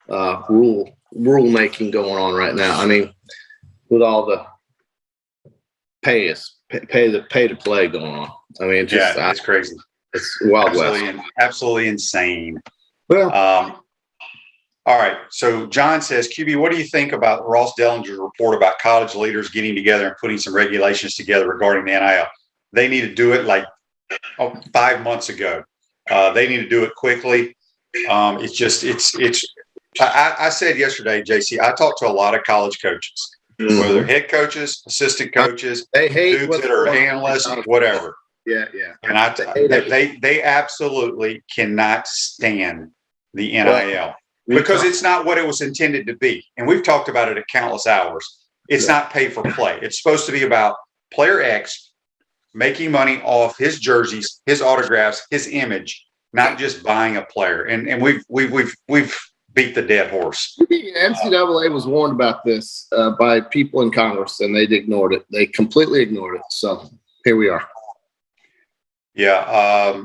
rule making going on right now. I mean, with all the pay to play going on. I mean, it's crazy. It's Wild West. Absolutely insane. Well, all right. So John says, QB, what do you think about Ross Dellinger's report about college leaders getting together and putting some regulations together regarding the NIL? They need to do it 5 months ago. They need to do it quickly. I said yesterday, JC, I talked to a lot of college coaches, whether they're head coaches, assistant coaches, they hate dudes that are analysts, whatever. Yeah. And they absolutely cannot stand the NIL because it's not what it was intended to be. And we've talked about it at countless hours. It's not pay for play. It's supposed to be about player X making money off his jerseys, his autographs, his image, not just buying a player. And we've beat the dead horse. The NCAA was warned about this by people in Congress, and they ignored it. They completely ignored it. So here we are. Yeah.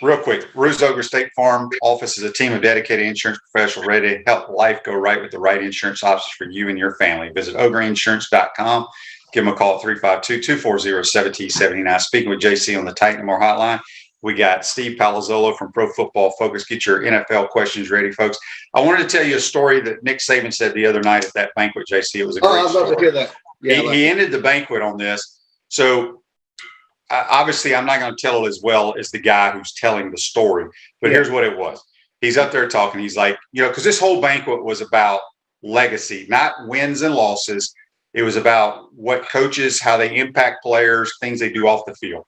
Real quick, Ruse Ogre State Farm office is a team of dedicated insurance professionals ready to help life go right with the right insurance options for you and your family. Visit ogreinsurance.com. Give them a call at 352-240-1779. Speaking with JC on the Titan More Hotline, we got Steve Palazzolo from Pro Football Focus. Get your NFL questions ready, folks. I wanted to tell you a story that Nick Saban said the other night at that banquet, JC. It was a great story. I'd love to hear that. Yeah, he ended the banquet on this. So obviously, I'm not going to tell it as well as the guy who's telling the story, but here's what it was. He's up there talking. He's like, because this whole banquet was about legacy, not wins and losses. It was about what coaches, how they impact players, things they do off the field.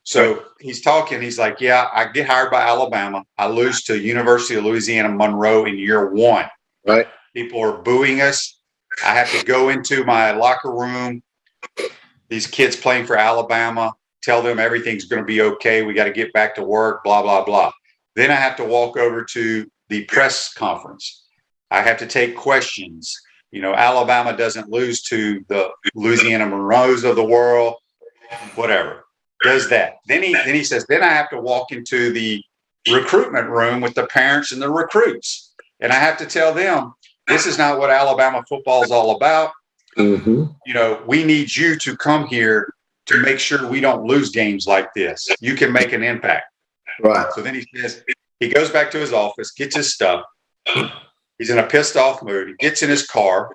So he's talking. He's like, yeah, I get hired by Alabama. I lose to University of Louisiana Monroe in year one. Right. People are booing us. I have to go into my locker room. These kids playing for Alabama, tell them everything's going to be okay. We got to get back to work, blah, blah, blah. Then I have to walk over to the press conference. I have to take questions. Alabama doesn't lose to the Louisiana Monroes of the world, whatever. Does that. Then he says, then I have to walk into the recruitment room with the parents and the recruits. And I have to tell them, this is not what Alabama football is all about. Mm-hmm. We need you to come here to make sure we don't lose games like this. You can make an impact. Right. So then he says, he goes back to his office, gets his stuff. He's in a pissed off mood. He gets in his car.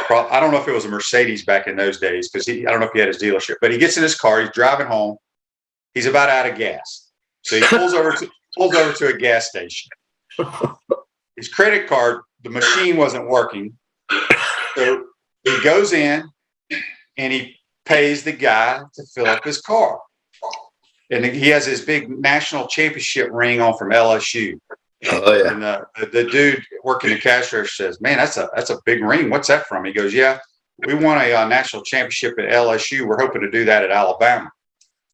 I don't know if it was a Mercedes back in those days because I don't know if he had his dealership, but he gets in his car. He's driving home. He's about out of gas. So he pulls over to a gas station. His credit card, the machine wasn't working. So he goes in and he pays the guy to fill up his car. And he has his big national championship ring on from LSU. Oh, yeah. And the dude working the cash register says, man, that's a big ring. What's that from? He goes, yeah, we won a national championship at LSU. We're hoping to do that at Alabama.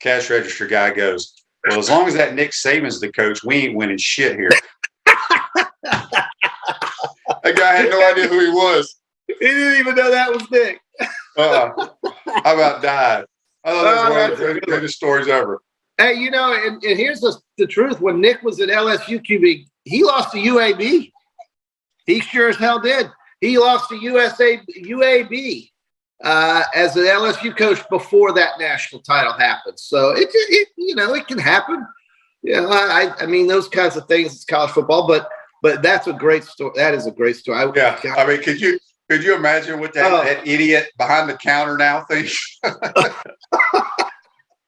Cash register guy goes, well, as long as that Nick Saban's the coach, we ain't winning shit here. That guy had no idea who he was. He didn't even know that was Nick. I about died. I thought that was one of the greatest stories ever. Hey, and here's the truth. When Nick was at LSU QB, he lost to UAB. He sure as hell did. He lost to UAB as an LSU coach before that national title happened. So it can happen. I mean, those kinds of things. It's college football, but that's a great story. That is a great story. I mean, could you imagine what that idiot behind the counter now thinks?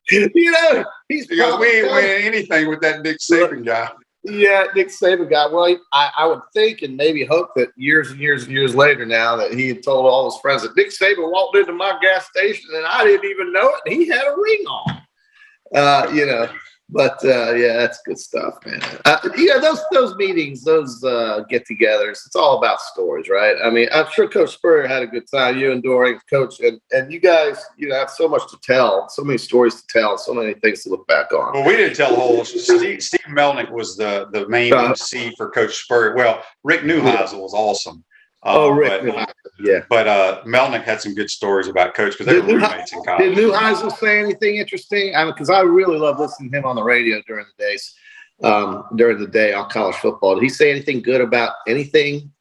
He's because we ain't winning anything with that Nick Saban guy. Yeah, Nick Saban guy. Well, I would think and maybe hope that years and years and years later now that he had told all his friends that Nick Saban walked into my gas station and I didn't even know it. And he had a ring on. But that's good stuff, man. Those meetings, those get-togethers, it's all about stories, right? I mean, I'm sure Coach Spurrier had a good time. You and Doring, Coach, and you guys, have so much to tell, so many stories to tell, so many things to look back on. Well, we didn't tell the whole. Steve Melnick was the main MC for Coach Spurrier. Well, Rick Neuheisel was awesome. Rick. But Melnick had some good stories about Coach because they were roommates in college. Did Neuheisel say anything interesting? Because I really love listening to him on the radio during the day on college football. Did he say anything good about anything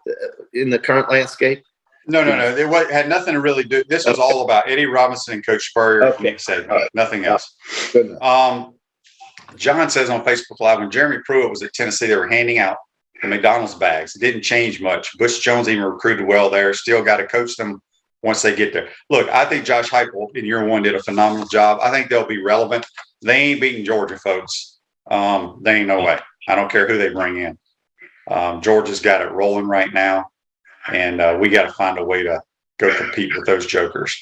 in the current landscape? No. It had nothing to really do. This was all about Eddie Robinson and Coach Spurrier, Nick Saban, nothing else. John says on Facebook Live, when Jeremy Pruitt was at Tennessee, they were handing out the McDonald's bags. It didn't change much. Butch Jones even recruited well there. Still got to coach them once they get there. Look, I think Josh Heupel in year one did a phenomenal job. I think they'll be relevant. They ain't beating Georgia, folks. They ain't no way. I don't care who they bring in. Georgia's got it rolling right now, and we got to find a way to go compete with those jokers.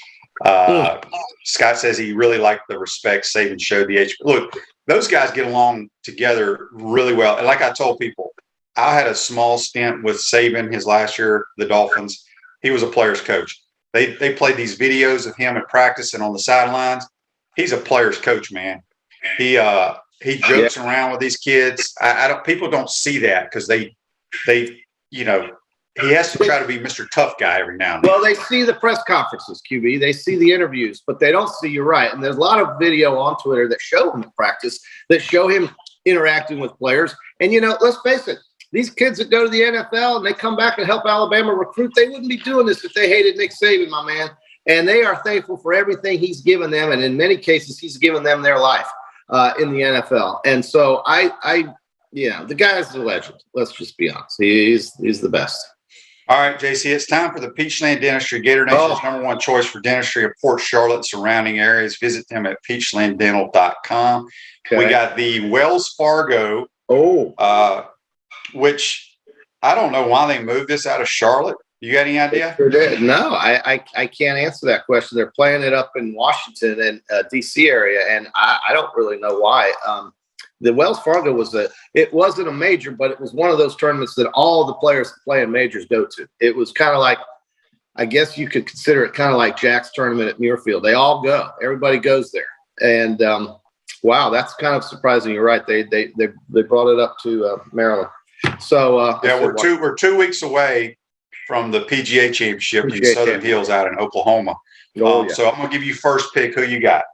Scott says he really liked the respect Saban showed the age. Look, those guys get along together really well. And like I told people, I had a small stint with Saban his last year, the Dolphins. He was a player's coach. They played these videos of him at practice and on the sidelines. He's a player's coach, man. He jokes around with these kids. People don't see that because they he has to try to be Mr. Tough Guy every now and then. Well, they see the press conferences, QB. They see the interviews, but they don't see, you're right. And there's a lot of video on Twitter that show him at practice, that show him interacting with players. And, let's face it, these kids that go to the NFL and they come back and help Alabama recruit, they wouldn't be doing this if they hated Nick Saban, my man. And they are thankful for everything he's given them. And in many cases, he's given them their life in the NFL. And so the guy's a legend. Let's just be honest. He's the best. All right, JC, it's time for the Peachland Dentistry, Gator Nation's #1 choice for dentistry of Port Charlotte and surrounding areas. Visit them at peachlanddental.com. Okay. We got the Wells Fargo, which I don't know why they moved this out of Charlotte. You got any idea? Sure did. No, I can't answer that question. They're playing it up in Washington and D.C. area, and I don't really know why. The Wells Fargo it wasn't a major, but it was one of those tournaments that all the players that play in majors go to. It was kind of like, I guess you could consider it kind of like Jack's tournament at Muirfield. They all go. Everybody goes there. And wow, that's kind of surprising. You're right. They brought it up to Maryland. So we're 2 weeks away from the PGA Championship in Southern Hills out in Oklahoma. So I'm gonna give you first pick. Who you got?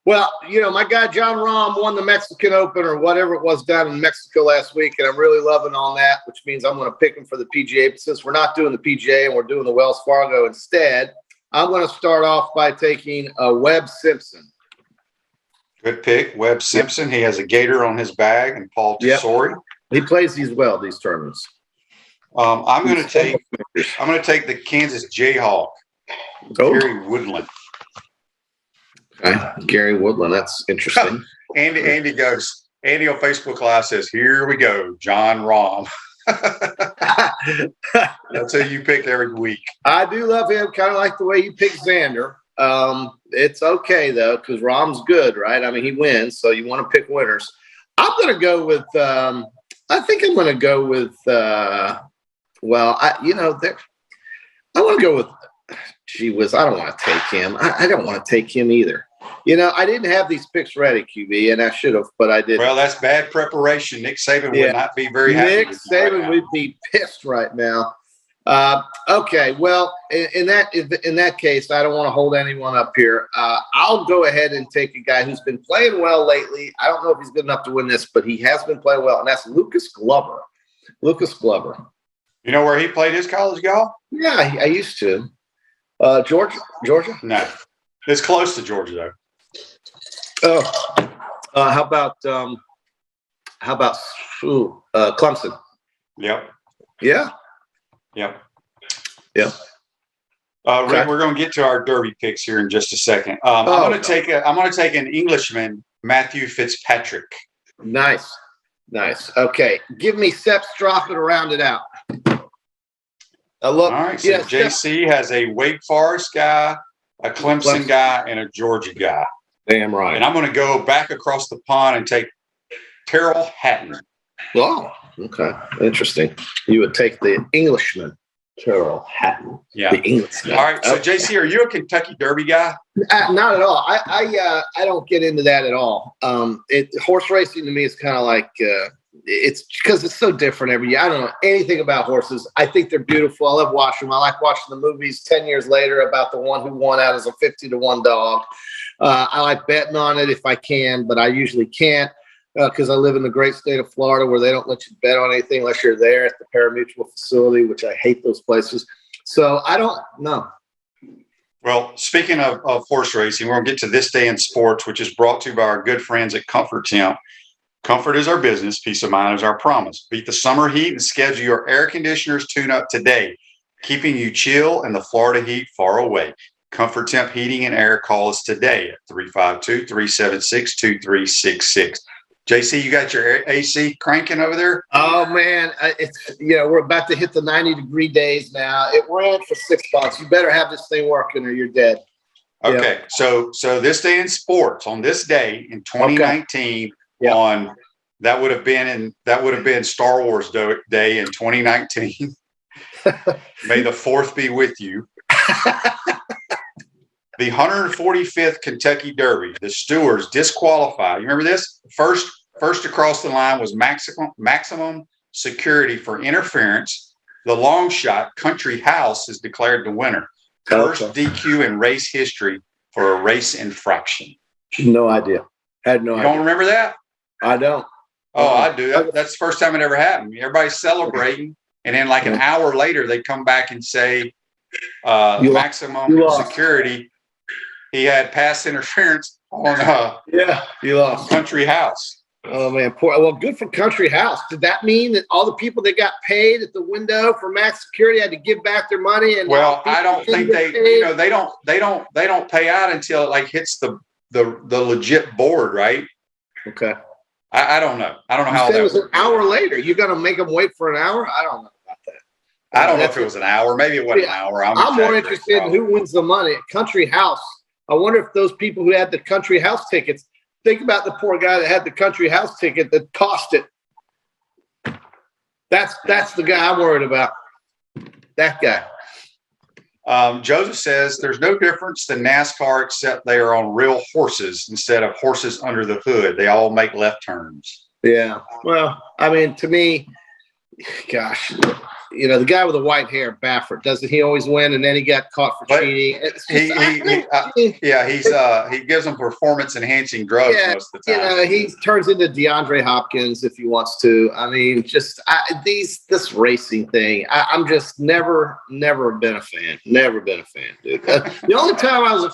Well, my guy John Rahm won the Mexican Open or whatever it was down in Mexico last week, and I'm really loving on that, which means I'm going to pick him for the PGA. But since we're not doing the PGA and we're doing the Wells Fargo instead, I'm going to start off by taking Webb Simpson. Good pick, Webb Simpson. He has a gator on his bag, and Paul Tesori. He plays these tournaments. I'm going to take the Kansas Jayhawk, Gary Woodland. Okay. Gary Woodland, that's interesting. Andy on Facebook Live says, here we go, John Rahm. That's who you pick every week. I do love him, kind of like the way you pick Xander. It's okay, though, because Rahm's good, right? I mean, he wins, so you want to pick winners. I'm going to go with I want to go with gee whiz, I don't want to take him. I don't want to take him either. I didn't have these picks ready, QB, and I should have, but I didn't. Well, that's bad preparation. Nick Saban would not be very happy. Nick Saban would be pissed right now. Okay, well, in that case, I don't want to hold anyone up here. I'll go ahead and take a guy who's been playing well lately. I don't know if he's good enough to win this, but he has been playing well, and that's Lucas Glover. You know where he played his college golf? Yeah, I used to. Georgia? No. It's close to Georgia, though. How about Clemson? Yep. Yeah. Yep. Yeah. Rick, we're going to get to our Derby picks here in just a second. I'm going to take an Englishman, Matthew Fitzpatrick. Nice. Okay, give me Sepp Straka to round it out. All right. So JC has a Wake Forest guy, a Clemson guy, and a Georgia guy. Damn right. And I'm going to go back across the pond and take Terrell Hatton. Oh, okay. Interesting. You would take the Englishman, Terrell Hatton. Yeah. The Englishman. All right. So, JC, are you a Kentucky Derby guy? Not at all. I don't get into that at all. Horse racing to me is kind of like it's because it's so different every year. I don't know anything about horses. I think they're beautiful. I love watching them. I like watching the movies 10 years later about the one who won out as a 50-1 dog. I like betting on it if I can, but I usually can't. because I live in the great state of Florida where they don't let you bet on anything unless you're there at the pari-mutuel facility, which I hate those places. So I don't know. Well, speaking of horse racing, we're going to get to this day in sports, which is brought to you by our good friends at Comfort Temp. Comfort is our business. Peace of mind is our promise. Beat the summer heat and schedule your air conditioner's tune-up today, keeping you chill and the Florida heat far away. Comfort Temp Heating and Air, call us today at 352-376-2366. JC, you got your AC cranking over there? Oh man, we're about to hit the 90-degree days now. It ran for $6. You better have this thing working or you're dead. Okay, so this day in sports, on this day in 2019, that would have been Star Wars Day in 2019. May the 4th be with you. The 145th Kentucky Derby, the stewards disqualified. You remember this? First across the line was maximum security for interference. The long shot, Country House, is declared the winner. First DQ in race history for a race infraction. No idea. Had no idea. You don't remember that? I don't. Oh, I do. That's the first time it ever happened. Everybody's celebrating, and then like an hour later, they come back and say maximum security. He had pass interference on you lost. Country House. Oh man, poor. Well, good for Country House. Did that mean that all the people that got paid at the window for max security had to give back their money? And I don't think they don't pay out until it like hits the legit board, right? Okay. I don't know. I don't know how that was an hour later. You're gonna make them wait for an hour? I don't know about that. I don't know if it was an hour. Maybe it wasn't an hour. I'm more interested in who wins the money at Country House. I wonder if those people who had the Country House tickets, think about the poor guy that had the Country House ticket that cost it. That's the guy I'm worried about. That guy. Joseph says there's no difference than NASCAR except they are on real horses instead of horses under the hood. They all make left turns. Yeah. Well, I mean, to me, gosh, the guy with the white hair, Baffert, doesn't he always win? And then he got caught for cheating. He gives them performance enhancing drugs most of the time. He turns into DeAndre Hopkins if he wants to. I mean, this racing thing. I'm just never been a fan. Never been a fan, dude. The only time I was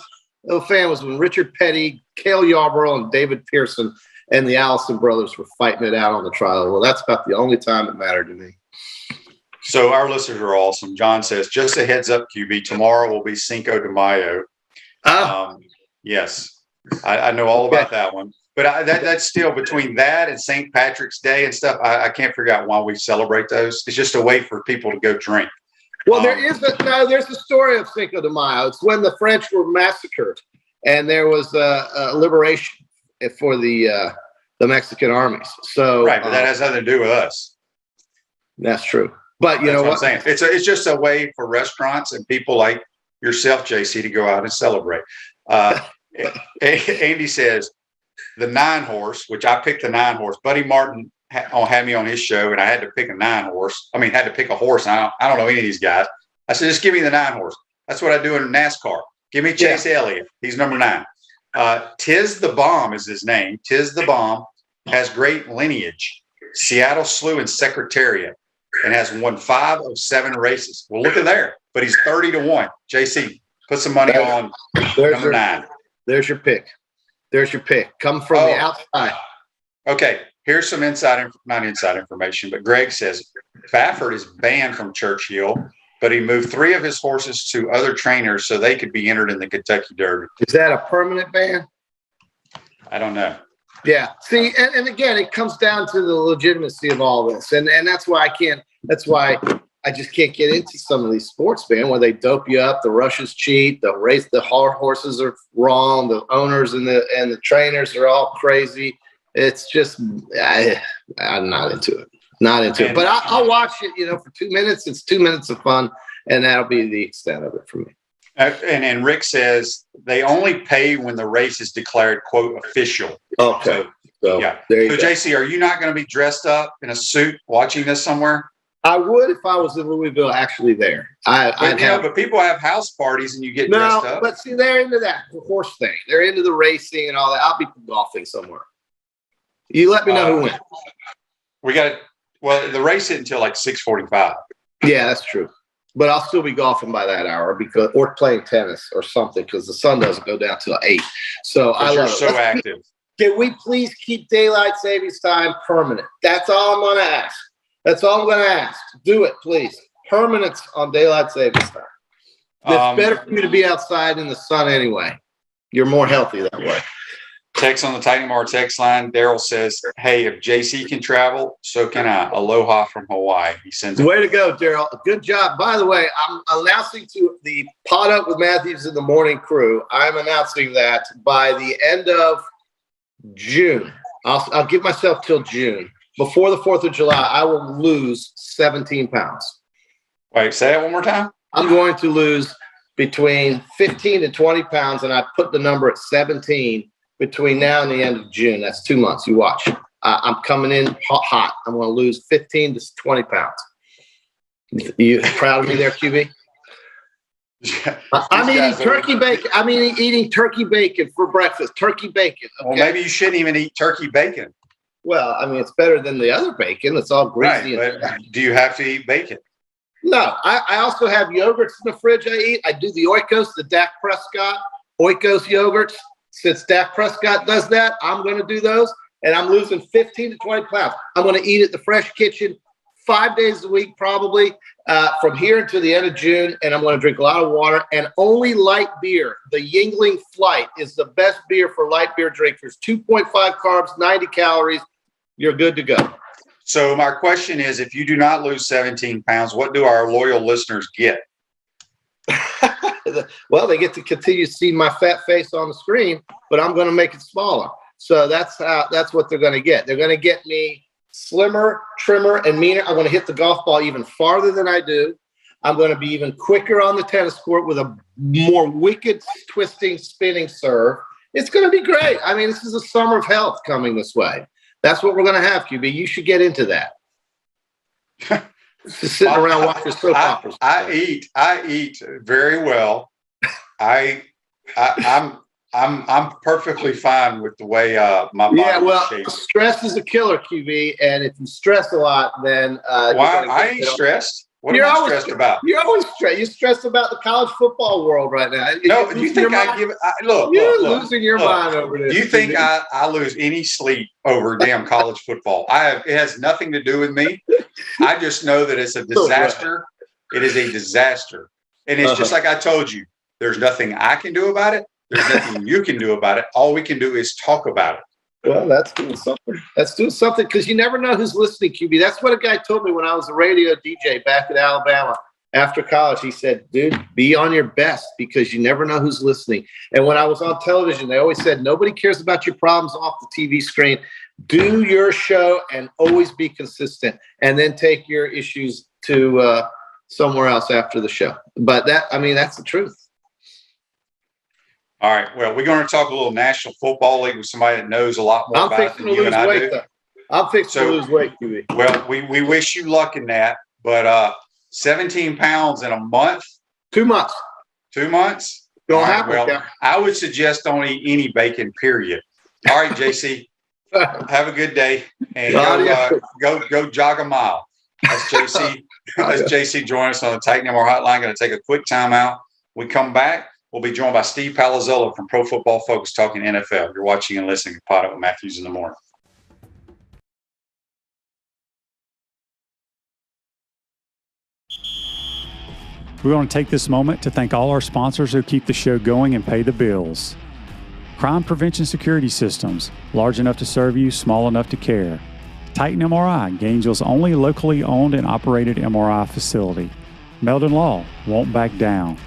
a fan was when Richard Petty, Cale Yarborough, and David Pearson and the Allison brothers were fighting it out on the trial. Well, that's about the only time it mattered to me. So our listeners are awesome. John says, just a heads up, QB, tomorrow will be Cinco de Mayo. Yes, I know all about that one. But that's still between that and St. Patrick's Day and stuff. I can't figure out why we celebrate those. It's just a way for people to go drink. Well, there's the story of Cinco de Mayo. It's when the French were massacred and there was a liberation for the Mexican armies. So right, but that has nothing to do with us. That's true. But you know what I'm saying? It's just a way for restaurants and people like yourself, JC, to go out and celebrate. Andy says the 9-horse, which I picked the 9-horse. Buddy Martin had me on his show, and I had to pick a 9-horse. I mean, had to pick a horse. I don't know any of these guys. I said, just give me the 9-horse. That's what I do in NASCAR. Give me Chase Elliott. He's number 9. Tiz the Bomb is his name. Tiz the Bomb has great lineage. Seattle Slew and Secretariat. And has won 5 of 7 races. Well, look at there. But he's 30-1. JC, put some money on number 9. There's your pick. Come from the outside. Okay. Here's some not inside information, but Greg says Baffert is banned from Churchill, but he moved 3 of his horses to other trainers so they could be entered in the Kentucky Derby. Is that a permanent ban? I don't know. Yeah. See, and again, it comes down to the legitimacy of all this. And that's why I just can't get into some of these sports, man, where they dope you up, the rushes cheat, the hard horses are wrong, the owners and the trainers are all crazy. It's just I'm not into it. But I'll watch it, for 2 minutes. It's 2 minutes of fun, and that'll be the extent of it for me. And Rick says they only pay when the race is declared, quote, official. Okay. So JC, are you not going to be dressed up in a suit watching this somewhere? I would if I was in Louisville actually there. But people have house parties and you get dressed up. But see, they're into that horse thing. They're into the racing and all that. I'll be golfing somewhere. You let me know who wins. We got the race isn't until like 6:45. Yeah, that's true. But I'll still be golfing by that hour or playing tennis or something because the sun doesn't go down till 8. So I love you're it. So active. Can we please keep daylight savings time permanent? That's all I'm going to ask. That's all I'm going to ask. Do it, please. Permanence on daylight savings time. It's better for you to be outside in the sun anyway. You're more healthy that way. Text on the Titan Mar text line. Daryl says, hey, if JC can travel, so can I. Aloha from Hawaii. He sends it. Way to go, Daryl. Good job. By the way, I'm announcing to the Pot Up with Matthews in the Morning crew, I'm announcing that by the end of June, I'll give myself till June. Before the 4th of July, I will lose 17 pounds. Wait, say that one more time. I'm going to lose between 15 and 20 pounds, and I put the number at 17 between now and the end of June. That's 2 months. You watch. I'm coming in hot. I'm going to lose 15 to 20 pounds. You proud of me there, QB? I'm eating turkey bacon. I'm eating turkey bacon for breakfast. Turkey bacon. Okay? Well, maybe you shouldn't even eat turkey bacon. Well, it's better than the other bacon. It's all greasy. Right, but do you have to eat bacon? No. I also have yogurts in the fridge I eat. I do the Oikos, the Dak Prescott Oikos yogurts. Since Dak Prescott does that, I'm going to do those. And I'm losing 15 to 20 pounds. I'm going to eat at the Fresh Kitchen 5 days a week, probably from here until the end of June. And I'm going to drink a lot of water and only light beer. The Yingling Flight is the best beer for light beer drinkers. 2.5 carbs, 90 calories. You're good to go. So my question is, if you do not lose 17 pounds, what do our loyal listeners get? Well, they get to continue to see my fat face on the screen, but I'm going to make it smaller. So that's what they're going to get. They're going to get me slimmer, trimmer, and meaner. I'm going to hit the golf ball even farther than I do. I'm going to be even quicker on the tennis court with a more wicked, twisting, spinning serve. It's going to be great. This is a summer of health coming this way. That's what we're going to have, QB. You should get into that. Just sitting around watching soap operas. I eat very well. I'm perfectly fine with the way my body is shaped. Stress is a killer, QB, and if you stress a lot, then I ain't stressed. What am I stressed about? You're always stressed. You're stressed about the college football world right now. No, you think I give it? Look, losing your mind over this. You think I lose any sleep over damn college football? It has nothing to do with me. I just know that it's a disaster. It is a disaster, and it's just like I told you. There's nothing I can do about it. There's nothing you can do about it. All we can do is talk about it. Well, that's doing something. That's doing something because you never know who's listening, QB. That's what a guy told me when I was a radio DJ back at Alabama after college. He said, dude, be on your best because you never know who's listening. And when I was on television, they always said, nobody cares about your problems off the TV screen. Do your show and always be consistent and then take your issues to somewhere else after the show. But that's the truth. All right. Well, we're going to talk a little National Football League with somebody that knows a lot more about it than you and I do. I'm fixing to lose weight, QB. Well, we wish you luck in that. But 17 pounds in a month? 2 months. 2 months? Don't happen. Well, I would suggest don't eat any bacon, period. All right, JC. Have a good day. And go jog a mile. That's JC. That's JC joining us on the Titan MR Hotline. Going to take a quick timeout. We come back. We'll be joined by Steve Palazzolo from Pro Football Focus talking NFL. You're watching and listening to Pot Up with Matthews in the Morning. We want to take this moment to thank all our sponsors who keep the show going and pay the bills. Crime Prevention Security Systems, large enough to serve you, small enough to care. Titan MRI, Gainesville's only locally owned and operated MRI facility. Meldon Law, won't back down.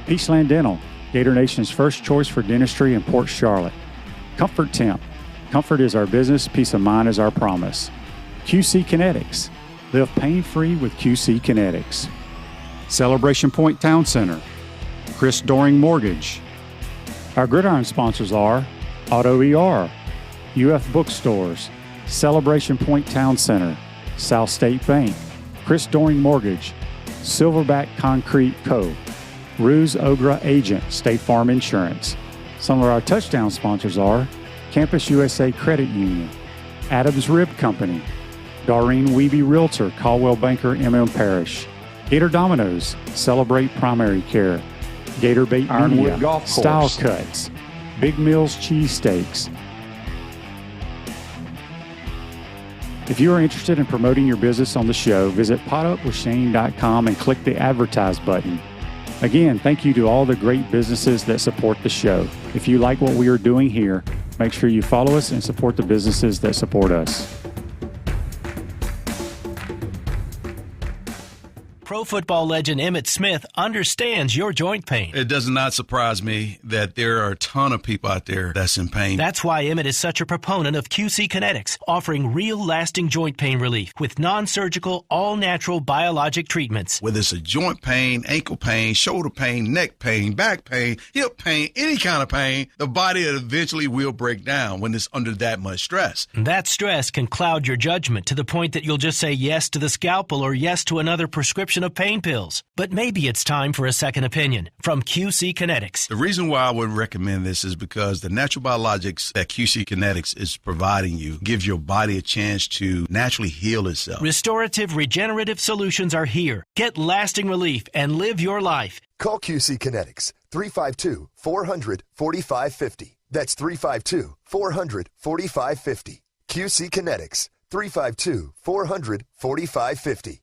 Peachland Dental, Gator Nation's first choice for dentistry in Port Charlotte. Comfort Temp. Comfort is our business, peace of mind is our promise. QC Kinetics. Live pain-free with QC Kinetics. Celebration Point Town Center. Chris Doring Mortgage. Our gridiron sponsors are Auto ER, UF Bookstores, Celebration Point Town Center, South State Bank, Chris Doring Mortgage, Silverback Concrete Co., Ruse Ogra Agent, State Farm Insurance. Some of our touchdown sponsors are Campus USA Credit Union, Adams Rib Company, Doreen Wiebe Realtor, Caldwell Banker, M.M. Parish, Gator Dominoes, Celebrate Primary Care, Gator Bait Ironwood Media, Golf Course, Style Cuts, Big Mills Cheesesteaks. If you are interested in promoting your business on the show, visit potupwithshane.com and click the advertise button. Again, thank you to all the great businesses that support the show. If you like what we are doing here, make sure you follow us and support the businesses that support us. Pro football legend Emmitt Smith understands your joint pain. It does not surprise me that there are a ton of people out there that's in pain. That's why Emmitt is such a proponent of QC Kinetics, offering real lasting joint pain relief with non-surgical, all-natural biologic treatments. Whether it's a joint pain, ankle pain, shoulder pain, neck pain, back pain, hip pain, any kind of pain, the body eventually will break down when it's under that much stress. That stress can cloud your judgment to the point that you'll just say yes to the scalpel or yes to another prescription of pain pills. But maybe it's time for a second opinion from QC Kinetics. The reason why I would recommend this is because the natural biologics that QC Kinetics is providing you gives your body a chance to naturally heal itself. Restorative, regenerative solutions are here. Get lasting relief and live your life. Call QC Kinetics, 352-400-4550. That's 352-400-4550. QC Kinetics, 352-400-4550.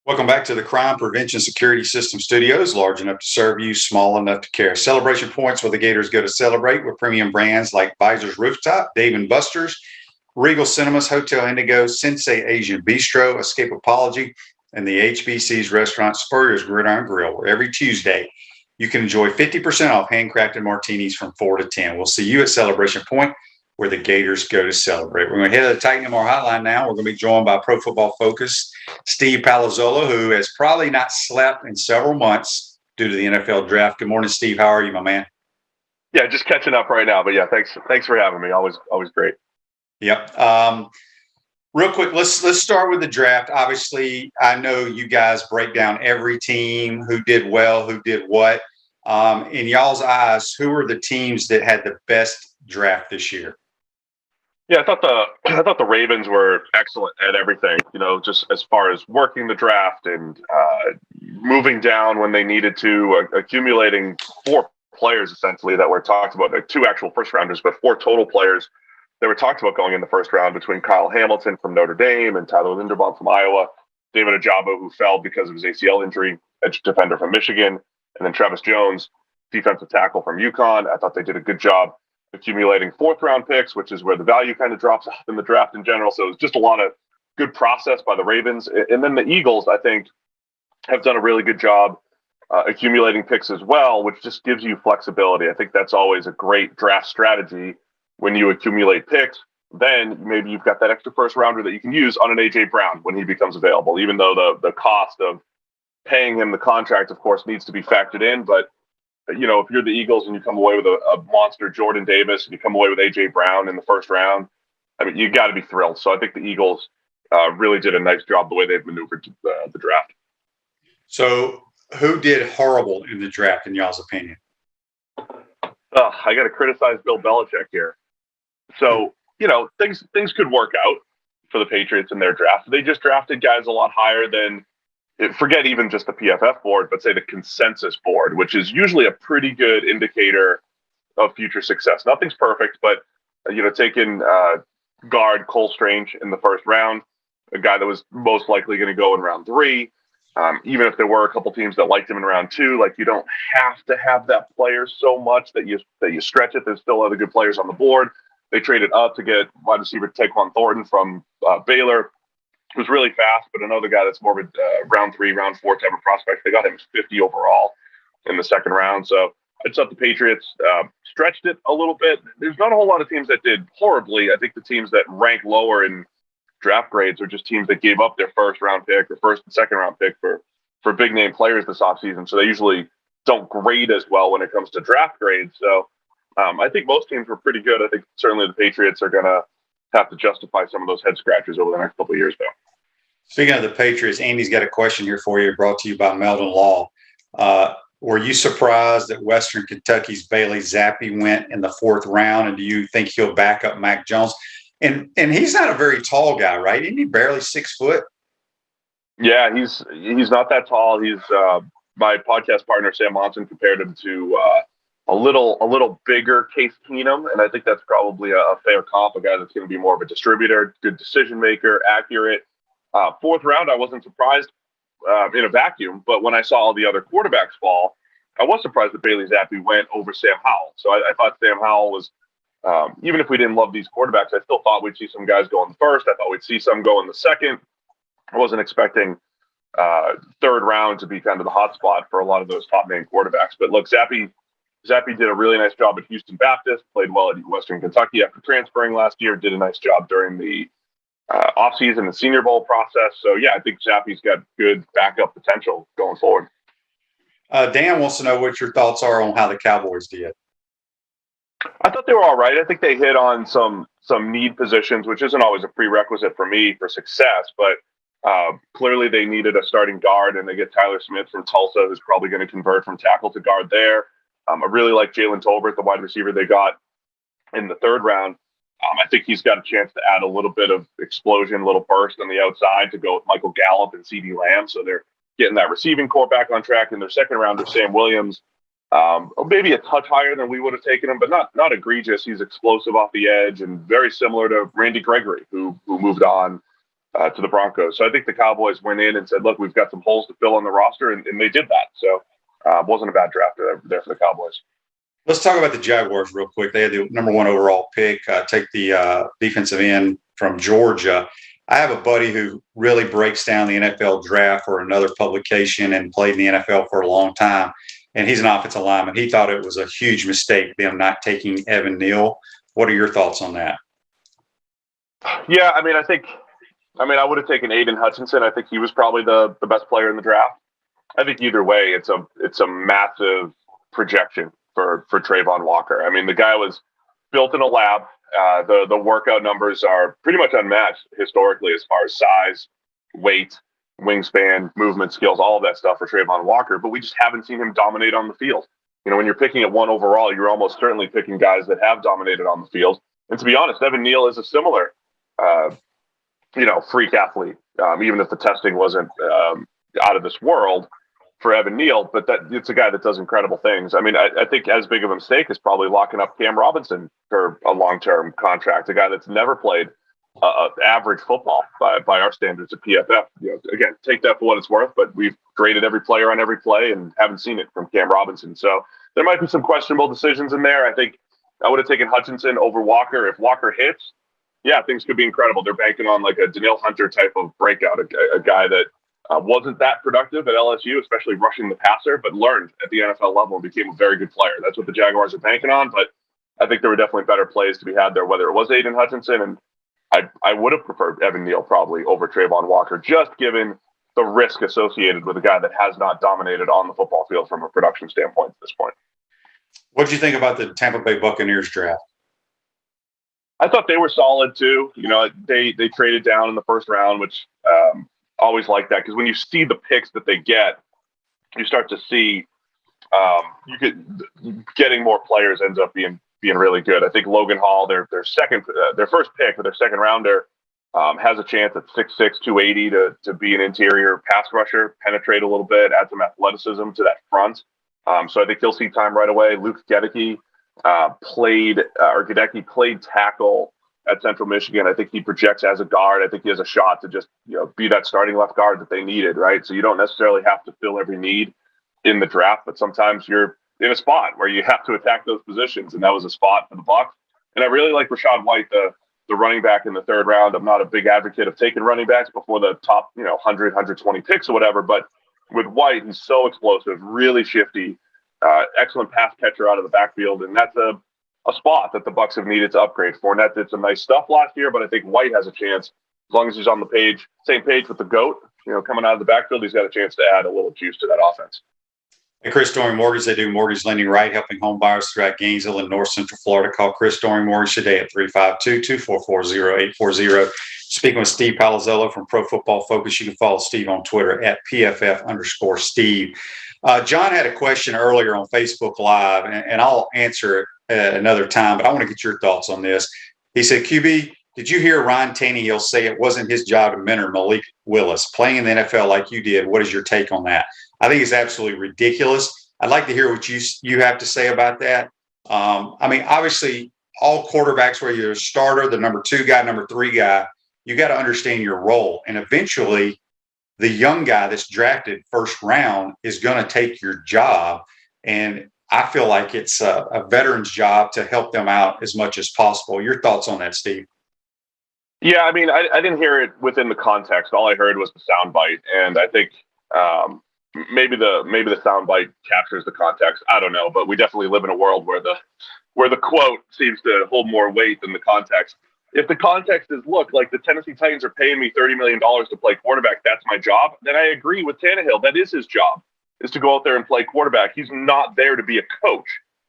Welcome back to the Crime Prevention Security System Studios, large enough to serve you, small enough to care. Celebration points where the Gators go to celebrate with premium brands like Visor's Rooftop, Dave & Buster's, Regal Cinemas, Hotel Indigo, Sensei Asian Bistro, Escapeology, and the HBC's restaurant Spurrier's Gridiron Grill, where every Tuesday you can enjoy 50% off handcrafted martinis from 4 to 10. We'll see you at Celebration Point, where the Gators go to celebrate. We're going to head to the Titan MR hotline now. We're going to be joined by Pro Football Focus Steve Palazzolo, who has probably not slept in several months due to the NFL draft. Good morning, Steve. How are you, my man? Yeah, just catching up right now. But yeah, thanks for having me. Always great. Yep. Real quick, let's start with the draft. Obviously, I know you guys break down every team, who did well, who did what. In y'all's eyes, who are the teams that had the best draft this year? Yeah, I thought the Ravens were excellent at everything. You know, just as far as working the draft and moving down when they needed to, accumulating 4 players essentially that were talked about, like 2 actual first rounders, but 4 total players that were talked about going in the first round between Kyle Hamilton from Notre Dame and Tyler Linderbaum from Iowa, David Ojabo, who fell because of his ACL injury, edge defender from Michigan, and then Travis Jones, defensive tackle from UConn. I thought they did a good job accumulating 4th round picks, which is where the value kind of drops off in the draft in general. So it was just a lot of good process by the Ravens. And then the Eagles, I think, have done a really good job accumulating picks as well, which just gives you flexibility. I think that's always a great draft strategy when you accumulate picks. Then maybe you've got that extra first rounder that you can use on an A.J. Brown when he becomes available, even though the cost of paying him the contract, of course, needs to be factored in. But you know, if you're the Eagles and you come away with a monster Jordan Davis and you come away with A.J. Brown in the first round, I mean, you got to be thrilled. So I think the Eagles really did a nice job the way they've maneuvered the draft. So who did horrible in the draft, in y'all's opinion? I got to criticize Bill Belichick here. So, you know, things could work out for the Patriots in their draft. They just drafted guys a lot higher than, forget even just the PFF board, but say the consensus board, which is usually a pretty good indicator of future success. Nothing's perfect, but, you know, taking guard Cole Strange in the first round, a guy that was most likely going to go in round 3. Even if there were a couple teams that liked him in round 2, like you don't have to have that player so much that you stretch it. There's still other good players on the board. They traded up to get wide receiver Taquan Thornton from Baylor, who's really fast, but another guy that's more of a round 3, round 4 type of prospect. They got him 50 overall in the second round. So I thought the Patriots stretched it a little bit. There's not a whole lot of teams that did horribly. I think the teams that rank lower in draft grades are just teams that gave up their first round pick or first and second round pick for big name players this offseason. So they usually don't grade as well when it comes to draft grades. So I think most teams were pretty good. I think certainly the Patriots are going to have to justify some of those head scratchers over the next couple of years, though. Speaking of the Patriots, Andy's got a question here for you, brought to you by Meldon Law. were you surprised that Western Kentucky's Bailey Zappi went in the 4th round? And do you think he'll back up Mac Jones? And he's not a very tall guy, right? Isn't he barely 6 foot? Yeah, he's not that tall. He's my podcast partner Sam Monson compared him to a little bigger Case Keenum, and I think that's probably a fair comp. A guy that's going to be more of a distributor, good decision maker, accurate. 4th round, I wasn't surprised in a vacuum, but when I saw all the other quarterbacks fall, I was surprised that Bailey Zappi went over Sam Howell. So I thought Sam Howell was, even if we didn't love these quarterbacks, I still thought we'd see some guys go in the 1st. I thought we'd see some go in the 2nd. I wasn't expecting 3rd round to be kind of the hot spot for a lot of those top name quarterbacks. But look, Zappi did a really nice job at Houston Baptist, played well at Western Kentucky after transferring last year, did a nice job during the offseason and Senior Bowl process. So, yeah, I think Zappi's got good backup potential going forward. Dan wants to know what your thoughts are on how the Cowboys did. I thought they were all right. I think they hit on some need positions, which isn't always a prerequisite for me for success, but clearly they needed a starting guard, and they get Tyler Smith from Tulsa, who's probably going to convert from tackle to guard there. I really like Jalen Tolbert, the wide receiver they got in the 3rd round. I think he's got a chance to add a little bit of explosion, a little burst on the outside to go with Michael Gallup and CeeDee Lamb. So they're getting that receiving core back on track. In their 2nd rounder, Sam Williams, maybe a touch higher than we would have taken him, but not egregious. He's explosive off the edge and very similar to Randy Gregory, who moved on to the Broncos. So I think the Cowboys went in and said, look, we've got some holes to fill on the roster, and they did that. So wasn't a bad draft there for the Cowboys. Let's talk about the Jaguars real quick. They had the number 1 overall pick, take the defensive end from Georgia. I have a buddy who really breaks down the NFL draft for another publication and played in the NFL for a long time, and he's an offensive lineman. He thought it was a huge mistake, them not taking Evan Neal. What are your thoughts on that? Yeah, I would have taken Aiden Hutchinson. I think he was probably the best player in the draft. I think either way, it's a massive projection for Trayvon Walker. I mean, the guy was built in a lab. The workout numbers are pretty much unmatched historically as far as size, weight, wingspan, movement skills, all of that stuff for Trayvon Walker. But we just haven't seen him dominate on the field. You know, when you're picking at 1 overall, you're almost certainly picking guys that have dominated on the field. And to be honest, Evan Neal is a similar freak athlete, even if the testing wasn't out of this world for Evan Neal, but that it's a guy that does incredible things. I mean, I think as big of a mistake is probably locking up Cam Robinson for a long-term contract, a guy that's never played average football by our standards at PFF. You know, again, take that for what it's worth, but we've graded every player on every play and haven't seen it from Cam Robinson. So there might be some questionable decisions in there. I think I would have taken Hutchinson over Walker. If Walker hits, yeah, things could be incredible. They're banking on like a Danielle Hunter type of breakout, a guy that wasn't that productive at LSU, especially rushing the passer, but learned at the NFL level and became a very good player. That's what the Jaguars are banking on, but I think there were definitely better plays to be had there, whether it was Aiden Hutchinson, and I would have preferred Evan Neal probably over Trayvon Walker, just given the risk associated with a guy that has not dominated on the football field from a production standpoint at this point. What did you think about the Tampa Bay Buccaneers draft? I thought they were solid too. You know, they traded down in the 1st round, which always like that, because when you see the picks that they get, you start to see getting more players ends up being really good. I think Logan Hall, their first pick, or their 2nd rounder, has a chance at 6'6", 280 to be an interior pass rusher, penetrate a little bit, add some athleticism to that front. So I think he'll see time right away. Luke Gedeke played tackle at Central Michigan. I think he projects as a guard. I think he has a shot to just be that starting left guard that they needed, right? So you don't necessarily have to fill every need in the draft, but sometimes you're in a spot where you have to attack those positions, and that was a spot for the Bucs. And I really like Rachaad White, the running back in the 3rd round. I'm not a big advocate of taking running backs before the top 100, 120 picks or whatever, but with White, he's so explosive, really shifty, excellent pass catcher out of the backfield, and that's a spot that the Bucs have needed to upgrade. Fournette did some nice stuff last year, but I think White has a chance, as long as he's on the same page with the GOAT, coming out of the backfield, he's got a chance to add a little juice to that offense. Hey, Chris Doring Mortgage, they do mortgage lending right, helping home buyers throughout Gainesville and North Central Florida. Call Chris Doring Mortgage today at 352-244-0840. Speaking with Steve Palazzolo from Pro Football Focus, you can follow Steve on Twitter at PFF_Steve. John had a question earlier on Facebook Live, and I'll answer it at another time, but I want to get your thoughts on this. He said, QB, did you hear Ryan Tannehill say it wasn't his job to mentor Malik Willis playing in the NFL like you did? What is your take on that? I think it's absolutely ridiculous. I'd like to hear what you have to say about that. I mean, obviously, all quarterbacks, whether you're a starter, the number 2 guy, number 3 guy, you got to understand your role. And eventually, the young guy that's drafted first round is going to take your job. And I feel like it's a veteran's job to help them out as much as possible. Your thoughts on that, Steve? Yeah, I mean, I didn't hear it within the context. All I heard was the soundbite, and I think maybe the soundbite captures the context. I don't know, but we definitely live in a world where the quote seems to hold more weight than the context. If the context is, look, like the Tennessee Titans are paying me $30 million to play quarterback, that's my job, then I agree with Tannehill. That is his job, is to go out there and play quarterback. He's not there to be a coach,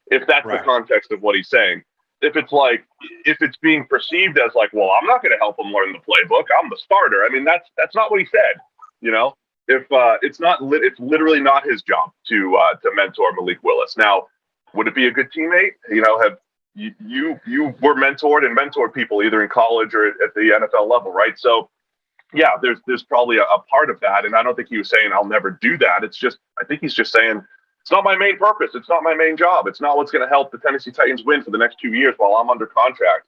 if that's right. The context of what he's saying. If it's being perceived as like, well, I'm not going to help him learn the playbook, I'm the starter. I mean, that's not what he said. You know, if it's literally not his job to mentor Malik Willis. Now, would it be a good teammate? You know, have you were mentored and mentored people either in college or at the NFL level, right? So, yeah, there's probably a part of that, and I don't think he was saying I'll never do that. It's just, I think he's just saying it's not my main purpose. It's not my main job. It's not what's going to help the Tennessee Titans win for the next 2 years while I'm under contract.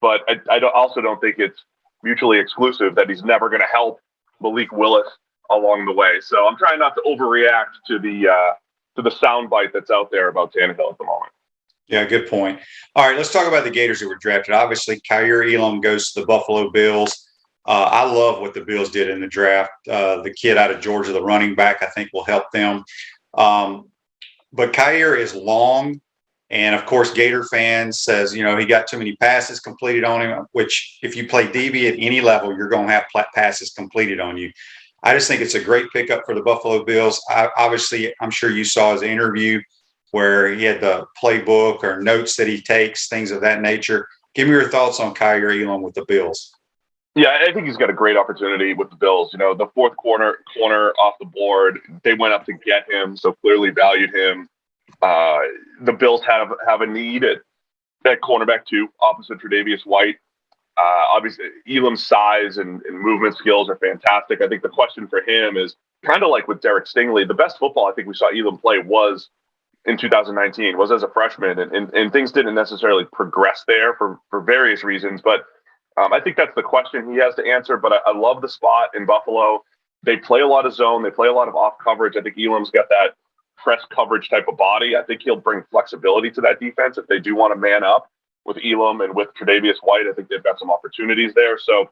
But I also don't think it's mutually exclusive that he's never going to help Malik Willis along the way. So I'm trying not to overreact to the soundbite that's out there about Tannehill at the moment. Yeah, good point. All right, let's talk about the Gators that were drafted. Obviously, Kaiir Elam goes to the Buffalo Bills. I love what the Bills did in the draft. The kid out of Georgia, the running back, I think will help them. But Kaiir is long. And, of course, Gator fans says, you know, he got too many passes completed on him, which if you play DB at any level, you're going to have passes completed on you. I just think it's a great pickup for the Buffalo Bills. Obviously, I'm sure you saw his interview where he had the playbook or notes that he takes, things of that nature. Give me your thoughts on Kaiir Elam with the Bills. Yeah, I think he's got a great opportunity with the Bills. You know, the fourth corner off the board, they went up to get him, so clearly valued him. The Bills have a need at cornerback too, opposite Tre'Davious White. Obviously, Elam's size and movement skills are fantastic. I think the question for him is kind of like with Derek Stingley. The best football I think we saw Elam play was in 2019, was as a freshman, and things didn't necessarily progress there for various reasons. But I think that's the question he has to answer. But I love the spot in Buffalo. They play a lot of zone. They play a lot of off coverage. I think Elam's got that press coverage type of body. I think he'll bring flexibility to that defense if they do want to man up with Elam and with Tre'Davious White. I think they've got some opportunities there. So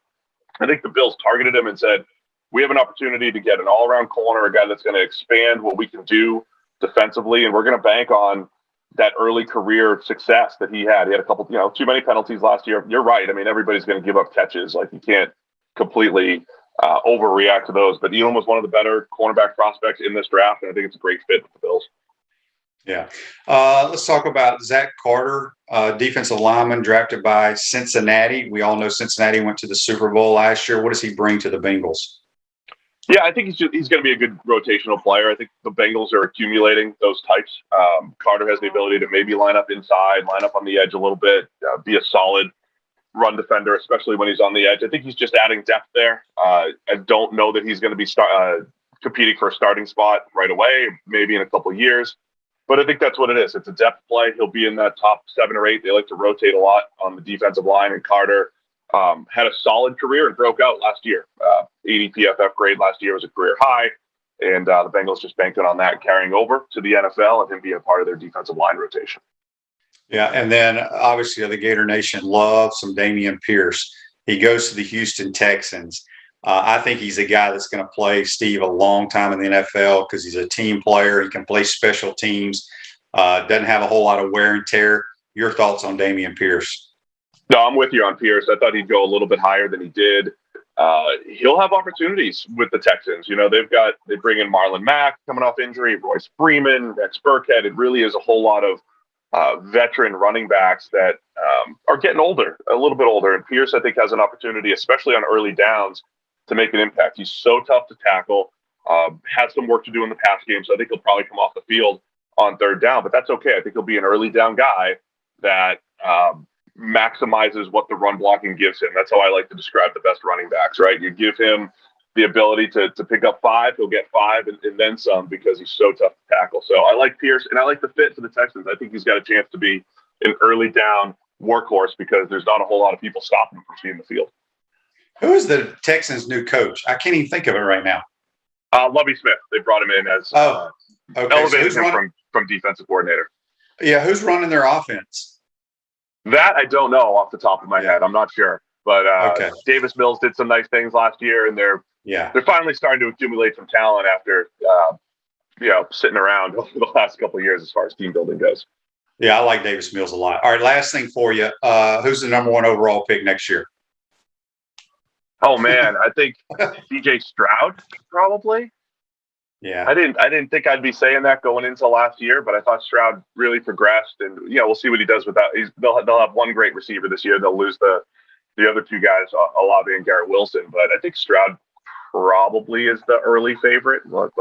I think the Bills targeted him and said, we have an opportunity to get an all-around corner, a guy that's going to expand what we can do defensively, and we're going to bank on that early career success that he had. He had a couple, too many penalties last year. You're right. I mean, everybody's going to give up catches. Like, you can't completely overreact to those. But Elam was one of the better cornerback prospects in this draft, and I think it's a great fit with the Bills. Yeah. Let's talk about Zach Carter, defensive lineman drafted by Cincinnati. We all know Cincinnati went to the Super Bowl last year. What does he bring to the Bengals? Yeah, I think he's going to be a good rotational player. I think the Bengals are accumulating those types. Carter has the ability to maybe line up inside, line up on the edge a little bit, be a solid run defender, especially when he's on the edge. I think he's just adding depth there. I don't know that he's going to be competing for a starting spot right away, maybe in a couple of years. But I think that's what it is. It's a depth play. He'll be in that top 7 or 8. They like to rotate a lot on the defensive line, and Carter had a solid career and broke out last year. 80 PFF grade last year was a career high, and the Bengals just banked on that carrying over to the NFL and him being a part of their defensive line rotation. Yeah, and then obviously the Gator Nation loves some Damien Pierce. He goes to the Houston Texans. I think he's a guy that's going to play, Steve, a long time in the NFL because he's a team player. He can play special teams, doesn't have a whole lot of wear and tear. Your thoughts on Damien Pierce? No, I'm with you on Pierce. I thought he'd go a little bit higher than he did. He'll have opportunities with the Texans. They bring in Marlon Mack coming off injury, Royce Freeman, Rex Burkhead. It really is a whole lot of veteran running backs that are getting older, a little bit older. And Pierce, I think, has an opportunity, especially on early downs, to make an impact. He's so tough to tackle. has some work to do in the pass game, so I think he'll probably come off the field on third down, but that's okay. I think he'll be an early down guy that maximizes what the run blocking gives him. That's how I like to describe the best running backs, right? You give him the ability to pick up 5, he'll get 5 and then some because he's so tough to tackle. So I like Pierce, and I like the fit for the Texans. I think he's got a chance to be an early down workhorse because there's not a whole lot of people stopping him from seeing the field. Who is the Texans' new coach? I can't even think of it right now. Lovie Smith. They brought him in as elevated him from defensive coordinator. Yeah, who's running their offense? That I don't know off the top of my head. I'm not sure. But Davis Mills did some nice things last year, and they're finally starting to accumulate some talent after sitting around over the last couple of years as far as team building goes. Yeah, I like Davis Mills a lot. All right, last thing for you. Who's the number 1 overall pick next year? Oh man, I think DJ Stroud probably. Yeah, I didn't think I'd be saying that going into last year, but I thought Stroud really progressed, and we'll see what he does with that. They'll have one great receiver this year. They'll lose the other 2 guys, Olave and Garrett Wilson, but I think Stroud probably is the early favorite. But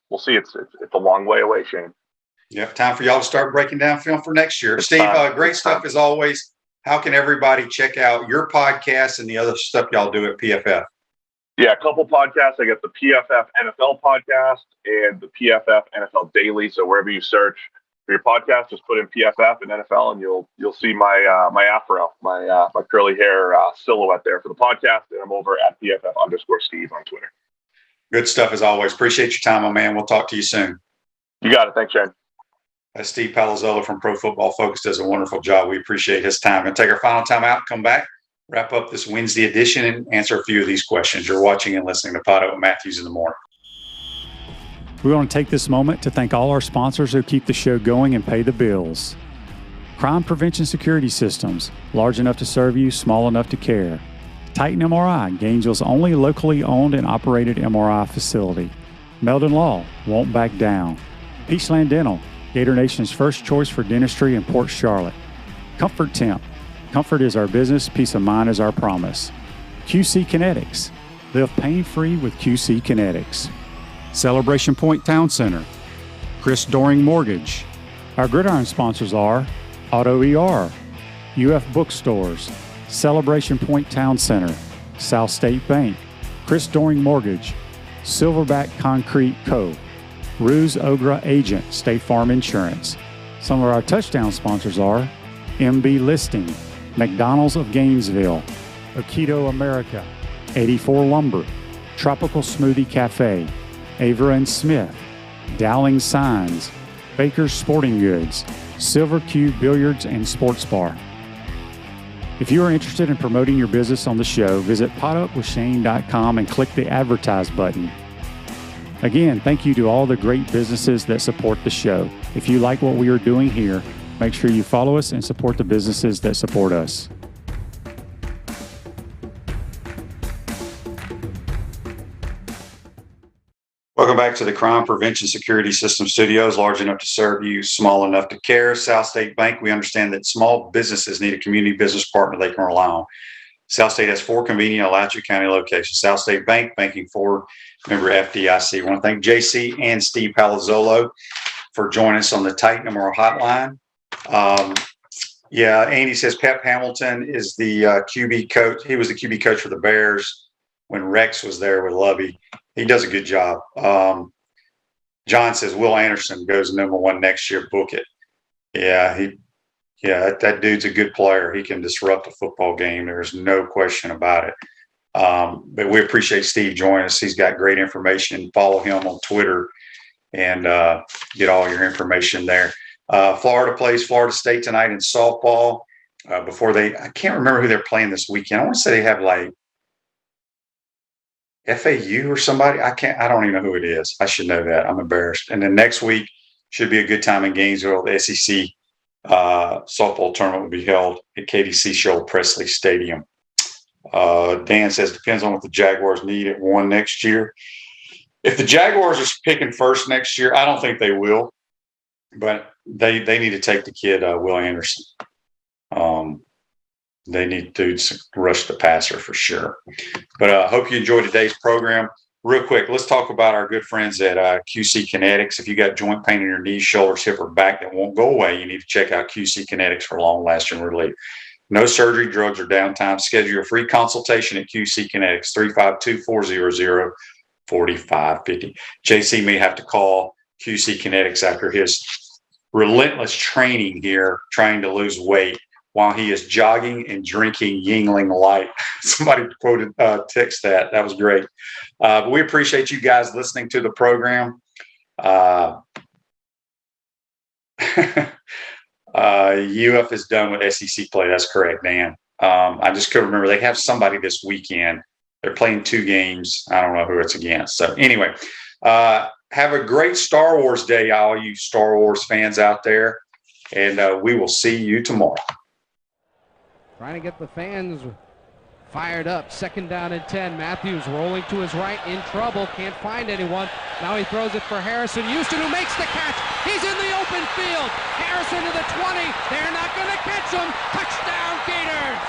we'll see. It's a long way away, Shane. Yeah, time for y'all to start breaking down film for next year. Steve, great stuff as always. How can everybody check out your podcast and the other stuff y'all do at PFF? Yeah, a couple podcasts. I got the PFF NFL podcast and the PFF NFL Daily. So wherever you search for your podcast, just put in PFF and NFL, and you'll see my afro, my curly hair silhouette there for the podcast. And I'm over at PFF_Steve on Twitter. Good stuff as always. Appreciate your time, my man. We'll talk to you soon. You got it. Thanks, Shane. That's Steve Palazzolo from Pro Football Focus. Does a wonderful job. We appreciate his time. We'll take our final time out, come back, wrap up this Wednesday edition, and answer a few of these questions. You're watching and listening to Pod Up with Matthews in the Morning. We want to take this moment to thank all our sponsors who keep the show going and pay the bills. Crime Prevention Security Systems, large enough to serve you, small enough to care. Titan MRI, Gainesville's only locally owned and operated MRI facility. Meldon Law, won't back down. Peachland Dental, Gator Nation's first choice for dentistry in Port Charlotte. Comfort Temp, comfort is our business, peace of mind is our promise. QC Kinetics, live pain-free with QC Kinetics. Celebration Point Town Center, Chris Doring Mortgage. Our gridiron sponsors are Auto ER, UF Bookstores, Celebration Point Town Center, South State Bank, Chris Doring Mortgage, Silverback Concrete Co., Ruse Ogra Agent, State Farm Insurance. Some of our touchdown sponsors are MB Listing, McDonald's of Gainesville, Aikido America, 84 Lumber, Tropical Smoothie Cafe, Avera and Smith, Dowling Signs, Baker's Sporting Goods, Silver Cube Billiards and Sports Bar. If you are interested in promoting your business on the show, visit podupwithshane.com and click the Advertise button. Again, thank you to all the great businesses that support the show. If you like what we are doing here, make sure you follow us and support the businesses that support us. Welcome back to the Crime Prevention Security System Studios, large enough to serve you, small enough to care. South State Bank, we understand that small businesses need a community business partner they can rely on. South State has 4 convenient Alachua County locations. South State Bank, banking for member FDIC. I want to thank JC and Steve Palazzolo for joining us on the Titan MR hotline. Andy says Pep Hamilton is the QB coach. He was the QB coach for the Bears when Rex was there with Lovey. He does a good job. John says Will Anderson goes number 1 next year. Book it. That dude's a good player. He can disrupt a football game. There's no question about it. But we appreciate Steve joining us. He's got great information. Follow him on Twitter and get all your information there. Florida plays Florida State tonight in softball. I can't remember who they're playing this weekend. I want to say they have like FAU or somebody. I don't even know who it is. I should know that. I'm embarrassed. And then next week should be a good time in Gainesville. The SEC softball tournament will be held at KDC Shoal Presley Stadium. Dan says depends on what the Jaguars need at 1 next year. If the Jaguars are picking first next year, I don't think they will, but they need to take the kid Will Anderson. They need to rush the passer for sure. But I hope you enjoyed today's program. real quick, let's talk about our good friends at QC Kinetics. If you got joint pain in your knees, shoulders, hip, or back that won't go away, you need to check out QC Kinetics for long-lasting relief. No surgery, drugs, or downtime. Schedule your free consultation at QC Kinetics, 352-400-4550. JC may have to call QC Kinetics after his relentless training here, trying to lose weight while he is jogging and drinking Yingling Light. Somebody quoted text that. That was great. But we appreciate you guys listening to the program. UF is done with SEC play. That's correct, Dan. I just couldn't remember. They have somebody this weekend. They're playing 2 games. I don't know who it's against. So anyway, have a great Star Wars day, all you Star Wars fans out there. And we will see you tomorrow. Trying to get the fans fired up. 2nd down and 10. Matthews rolling to his right, in trouble. Can't find anyone. Now he throws it for Harrison Houston, who makes the catch. He's in the open field. Harrison to the 20. They're not going to catch him. Touchdown, Gators.